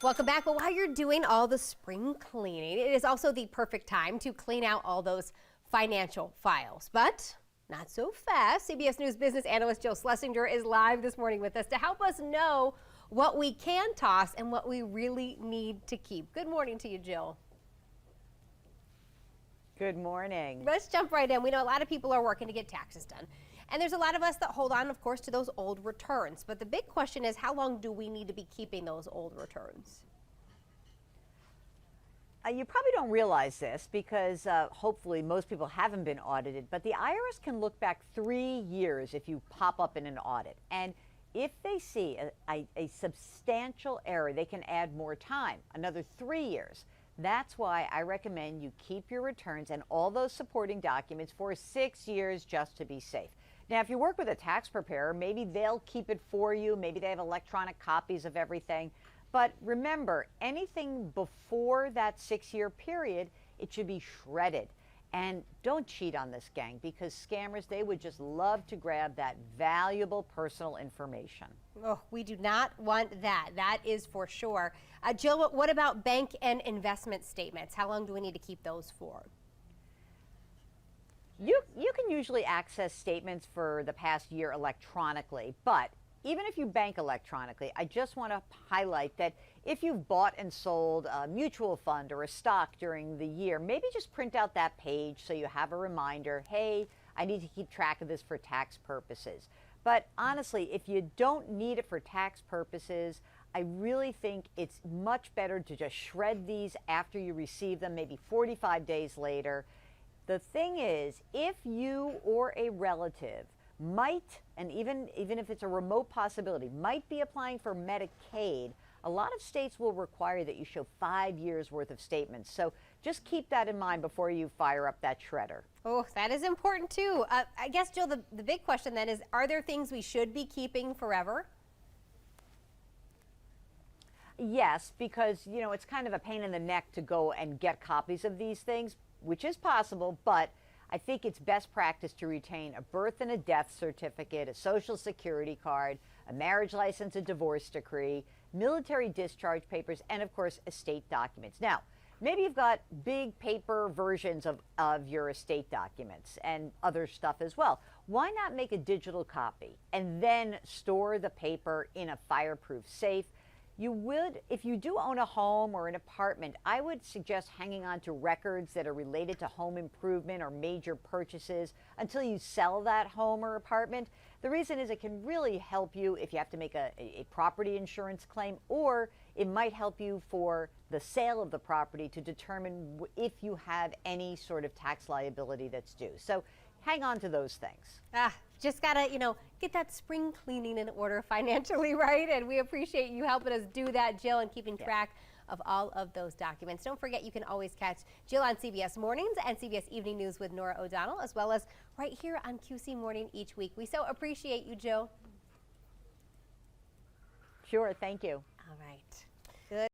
Welcome back. Well, while you're doing all the spring cleaning, it is also the perfect time to clean out all those financial files. But not so fast. CBS News business analyst Jill Schlesinger is live this morning with us to help us know what we can toss and what we really need to keep. Good morning to you, Jill. Good morning. Let's jump right in. We know a lot of people are working to get taxes done. And there's a lot of us that hold on, of course, to those old returns. But the big question is, how long do we need to be keeping those old returns? You probably don't realize this because hopefully most people haven't been audited, but the IRS can look back 3 years if you pop up in an audit. And if they see a substantial error, they can add more time, another 3 years. That's why I recommend you keep your returns and all those supporting documents for 6 years just to be safe. Now, if you work with a tax preparer, maybe they'll keep it for you. Maybe they have electronic copies of everything. But remember, anything before that 6-year period, it should be shredded. And don't cheat on this, gang, because scammers, they would just love to grab that valuable personal information. Oh, we do not want that. That is for sure. Jill, what about bank and investment statements? How long do we need to keep those for? You can usually access statements for the past year electronically, but even if you bank electronically, I just want to highlight that if you've bought and sold a mutual fund or a stock during the year, maybe just print out that page so you have a reminder, hey, I need to keep track of this for tax purposes. But honestly, if you don't need it for tax purposes, I really think it's much better to just shred these after you receive them, maybe 45 days later. The thing is, if you or a relative might, and even if it's a remote possibility, might be applying for Medicaid, a lot of states will require that you show 5 years worth of statements. So just keep that in mind before you fire up that shredder. Oh, that is important too. I guess, Jill, the big question then is, are there things we should be keeping forever? Yes, because, you know, it's kind of a pain in the neck to go and get copies of these things, which is possible, but I think it's best practice to retain a birth and a death certificate, a social security card, a marriage license, a divorce decree, military discharge papers, and of course, estate documents. Now, maybe you've got big paper versions of your estate documents and other stuff as well. Why not make a digital copy and then store the paper in a fireproof safe? You would, if you do own a home or an apartment, I would suggest hanging on to records that are related to home improvement or major purchases until you sell that home or apartment. The reason is it can really help you if you have to make a property insurance claim, or it might help you for the sale of the property to determine if you have any sort of tax liability that's due. So hang on to those things. Just gotta, get that spring cleaning in order financially, right? And we appreciate you helping us do that, Jill, and keeping track of all of those documents. Don't forget, you can always catch Jill on CBS Mornings and CBS Evening News with Nora O'Donnell, as well as right here on QC Morning each week. We so appreciate you, Jill. Sure, thank you. All right.